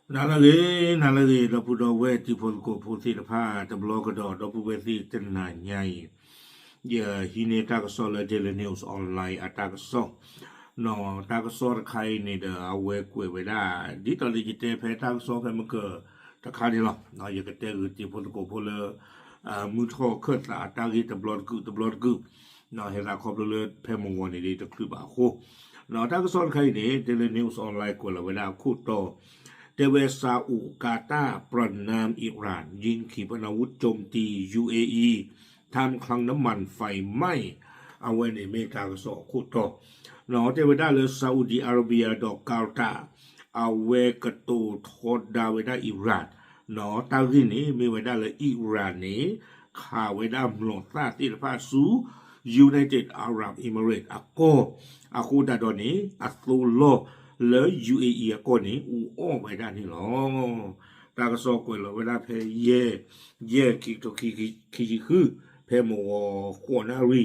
nalage la pudo we ti pol ko puti la pa ta blog do pu we ti tin na nyai ya hine ta ko so la daily news online ata ko so no ta ko so khai ni da awe kwe we da di to li te phe ta ko so ka ma ko ta kha ni lo no ya ke te ti pol ko pol mu tho khot la ta gi ta blog gu no he la ko le phe mo ngoni di ta khu ba ho no ta ko so khai ni daily news online ko la we da khu toเดเวซาอุกาตาร์ปราณามอิหร่านยิงขีปนาวุธโจมตี UAE ทำคลังน้ำมันไฟไหม้เอาไว้ในเมกาสอคุตโตหนอเทวดาเลซาอุดีอาระเบียดอกกาตาเอาไว้กระตูทอดดาวไว้ได้อิหร่านหนอตาวินี้มีไว้ได้เลยอิหร่านนี้ข่าวไว้ได้หลอดซาติลพาสู United Arab Emirates อากูดาดอนี้อัสลูโลle UAE ก็นี่อ้อไปด้านนี้หรอตากระสอบกวยเวลาเพเย่คิดตัวคิดคือเพมัวขวนารี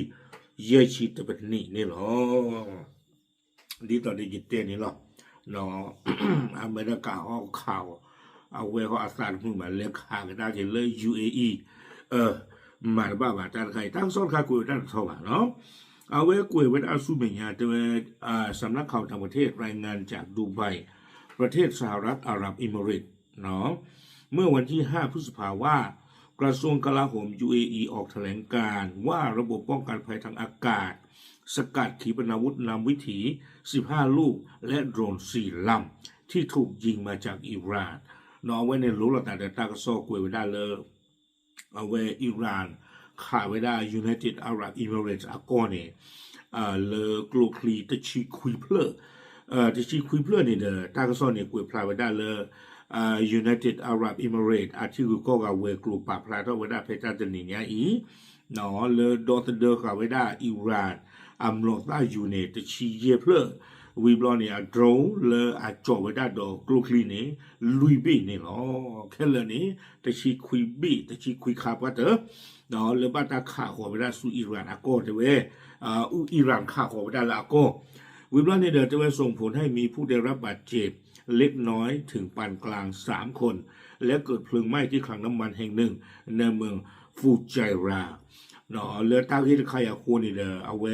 เย่ชิดเป็นนี่หรอดีตอนนี้จิตเต้นี่หรอเนาะอเมริกาเขาข่าวเอาไว้เขาอาสาพูดมาเล็กข่าวกันได้เลย UAE มาบ้าจานใครตั้งซ้อนข่าวกุยด้านเท่าไหร่เนาะเอาไว้กวยไว้อาสุเมียแต่ว่าสำนักข่าวต่างประเทศรายงานจากดูไบประเทศสหรัฐอาหรับเอมิเรตส์เนาะเมื่อวันที่5พฤษภาคมว่ากระทรวงกลาโหม UAE ออกแถลงการณ์ว่าระบบป้องกันภัยทางอากาศสกัดขีปนาวุธนำวิถี15ลูกและโดรน4ลำที่ถูกยิงมาจากอิหร่านเนาะไว้ในรู้ละแต่ตากระซอกวยไว้ได้เลยเอาไว้อิหร่านข่าวไว้ได้ United Arab Emirates ก่อนเนี่ยเลอกลูคลีตะชีคุยเพลตะชีคุยเพลเนี่ยเด้อตากระสอนเนี่ยกวยพลายไว้ได้เลยUnited Arab Emirates อาทิตย์ก็กับเวกลูปาพลายเท่าไว้ได้เพจตันนี่เนี่ยอีเนาะเลดอตเดอร์ข่าวไว้ได้อิหร่านอัมโลต้ายูเนตะชีเยเพลวีบลอเนี่ยโดรเลอาจอไว้ได้ดอกลูคลีเนี่ยลุยบีเนี่ยเนาะแค่เลยนี่ตะชีคุยบีตะชีคุยขับว่าเถอะเนาะเลบ้านตาข่าขอไปได้สู่อิหร่านอาโก้เว้ยอิหร่านข่าขอไปได้ละอาโก้วิบลอนเนี่ยเดี๋ยวจะไปส่งผลให้มีผู้ได้รับบาดเจ็บเล็กน้อยถึงปานกลาง3คนและเกิดเพลิงไหม้ที่คลังน้ำมันแห่งหนึ่งในเมืองฟูจายราเนาะเลตั้งที่ใครอยากควรนี่เด้อเอาไว้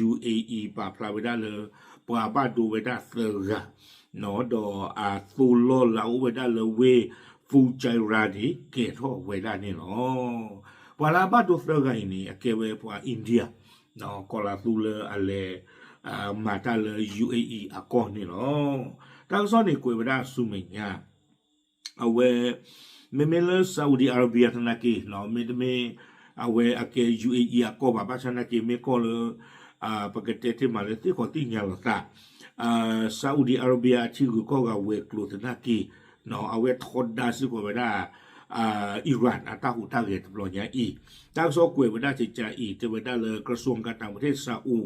UAE ป่าพลาไว้ได้เลยป่าบ้านดูไว้ได้เสือเนาะดอตูโลเหลาไว้ได้เลยเวฟูจายรานี่เกตท่อไว้ได้นี่เนาะWalaupun Australia ini kewe pua India, no kalau tu le ale mata le UAE akoh ni lo. Tang so ni kue benda sumenya. Awe memele Saudi Arabia tanaki, no me awe ake UAE akoh bapa tanaki me kole pakete malati ko tinggal ta. Saudi Arabia cigu ko gawe klu tanaki, no awe thoda si ko bendaอิหร่านอาตาหูตาเกตปลอยาอีตั้งโซกวยวันได้จิตใจอีจะวันได้เลยกระทรวงการต่างประเทศซาอุ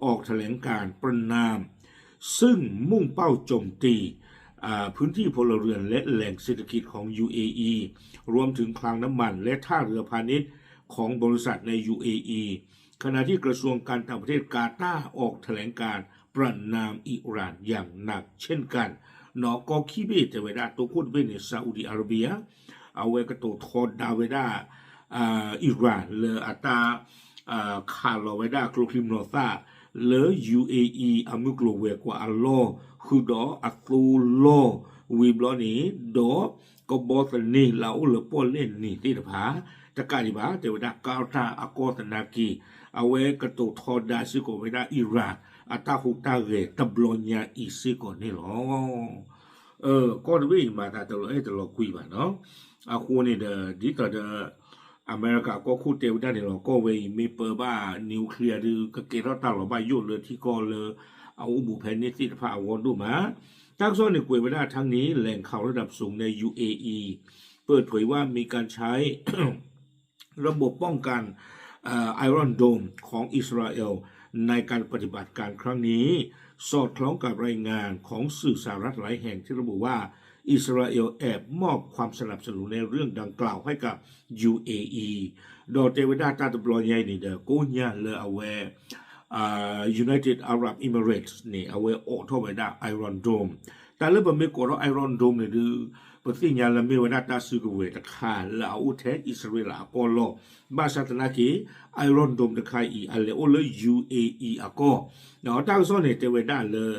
ออกแถลงการประนามซึ่งมุ่งเป้าโจมตีพื้นที่พลเรือนและแหล่งเศรษฐกิจของ UAE รวมถึงคลังน้ำมันและท่าเรือพาณิชย์ของบริษัทใน UAE ขณะที่กระทรวงการต่างประเทศกาตาร์ออกแถลงการประนามอิหร่านอย่างหนักเช่นกันนอกคีเบตเวดาตัวพูดเป็นในซาอุดิอาระเบียเอาไว้กระตุ้นทอดดาวไว้ได้อิหร่านเลยอัตราขาลไว้ได้กลุ่มคิมโนซาเลย UAE อามุกโลเวกว่าอัลลอฮ์คือดออัตูโลวีบลอนี่ดอกบอสนี่เราเลยป้อนเล่นนี่ที่ถาจะการที่บ้าแต่ว่าดากาตาอากอสนากีเอาไว้กระตุ้นทอดดาซิโกไว้ได้อิหร่านอัตราหุตาเรตบลอนยาอิซิโกนี่หรอก็จะวิ่งมาแต่เราคุยมาเนาะအခုနေတဲ့ဒီကတဲ့အမေရိကကိုခုတေဝဒနေတော့ကိုဝေမေပဘာနျူကလ িয়ার ကကေရတာလောဘယိုလေတီကိုလေအဝဘူဖဲနေတိတဖာဝွန်တို့မှာตั้งโซนในกวยเวลาทั้งนี้แหล่งข่าวระดับสูงใน UAE เปิดเผยว่ามีการใช้ ระบบป้องกันไอรอนโดมของอิสราเอลในการปฏิบัติการครั้งนี้สอดคล้องกับรายงานของสื่อสหรัฐหลายแห่งที่ระบุว่าอิสราเอลแอบมอบความสนับสนุนในเรื่องดังกล่าวให้กับ UAE โดยเทวดาตาตบลอยใหญ่นี่เด้อกูเนี่ยเลยเอาไว้ United Arab Emirates นี่เอาไว้โอทอไว้ได้ไอรอนโดม แต่เรื่องแบบไม่กลัวไอรอนโดมเนี่ยดูปฏิญญาละไม่ว่าน่าตาสุกเวตขาลาอุเทอิสราเอลอะก็ลอบาชาตนาคีไอรอนโดมตะคายอีอะไรโอเล UAE อะก็เนาะตั้งซ้อนเนี่ยเทวดาเลย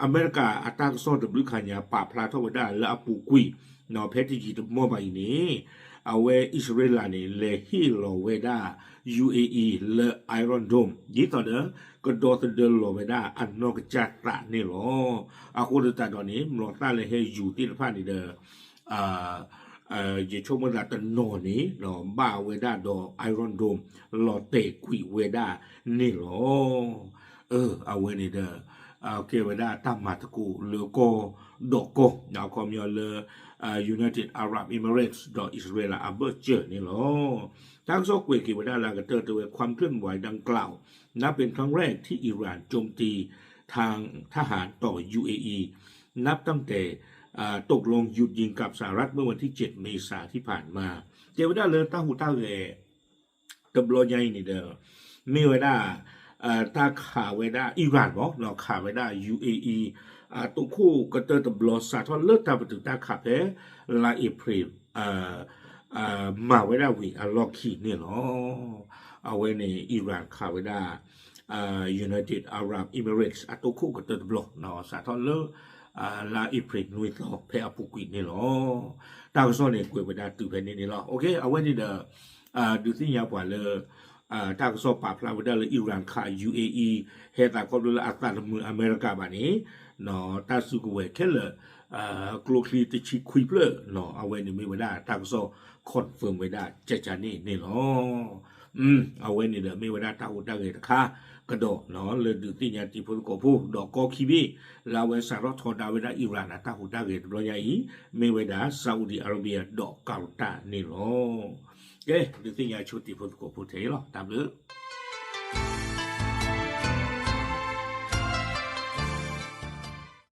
อเมริกาอัตราซ้อนตะบลุขันยาป่าพลาทวดาและอปูกุยเนาะเพชรจีตมอไปนี่เอาไว้อิสราเอลเนี่ยเลฮิโลเวดา UAE และไอรอนโดมยี่ต่อเด้อก็โดนเดินโลเวดาอันนอกจากตะนี่หรออากูเดตาตอนนี้มรอตาเลยให้อยู่ที่ละพานี่เด้อje chomo da ta no ni no ba we da do iron dome lo te qui we da ni lo a we ni da ke we da ta ma ta ku le ko do ko na ko myo le United Arab Emirates ดออิสราเอลอาเบอร์เจอนี่หรอทั้งสองเวกีว่าได้ลากระเตอร์ตัวความเคลื่อนไหวดังกล่าวนับเป็นครั้งแรกที่อิหร่านโจมตีทางทหารต่อ UAE นับตั้งแต่ตกลงหยุดยิงกับสหรัฐเมื่อวันที่7เมษายนที่ผ่านมาเจ้าได้เลยต้าหูต้าเลยตบลอยใหญ่นี่เด้อมีไว้ได้ตาขาไว้ได้อิหร่านบอกเราขาไว้ได้ UAE ตัวคู่ก็เตอร์ตบลอสาทอนเลิศตาประตูตาขาเพลาเอพริลมาไว้ได้วิ่งล็อกขีดเนี่ยเนาะเอาไว้ในอิหร่านขาไว้ได้United Arab Emirates ตัวคู่ก็เตอร์ตบลอเนาะสาทอนเลิศลาอิพริลนุ้ยต่อเพอปุกิเนี่ยเนาะตาก็ซ้อนเนี่ยกวยไว้ได้ตื่นเพนนี่เนาะโอเคเอาไว้นี่เด้อดูที่ยาวกว่าเลยตากสอบปราบพลาวดาเลยอิหร่านข่า UAE เฮตาก็ดูแลอัตรามืออเมริกาบ้านนี้เนาะตาสุกเวเคเลกลัวคลีติชิคุยเพลเนาะเอาไว้นี่ไม่ได้ตากสอบคอนเฟิร์มไว้ได้เจจานี่เนาะเอาไว้นี่เด้อไม่ได้ตาอุดได้เลยนะคะกระโดดเนาะเลยดูที่ยาติพลกผู้ดอกกอคีบีลาเวสารทอดาเวดาอิหร่านตาอุดได้เลยรอยอีไม่ได้ซาอุดิอาระเบียดอกกาลตานี่เนาะเอ๊ะดูที่ยาชุติพลกผู้เทหรอตามเลย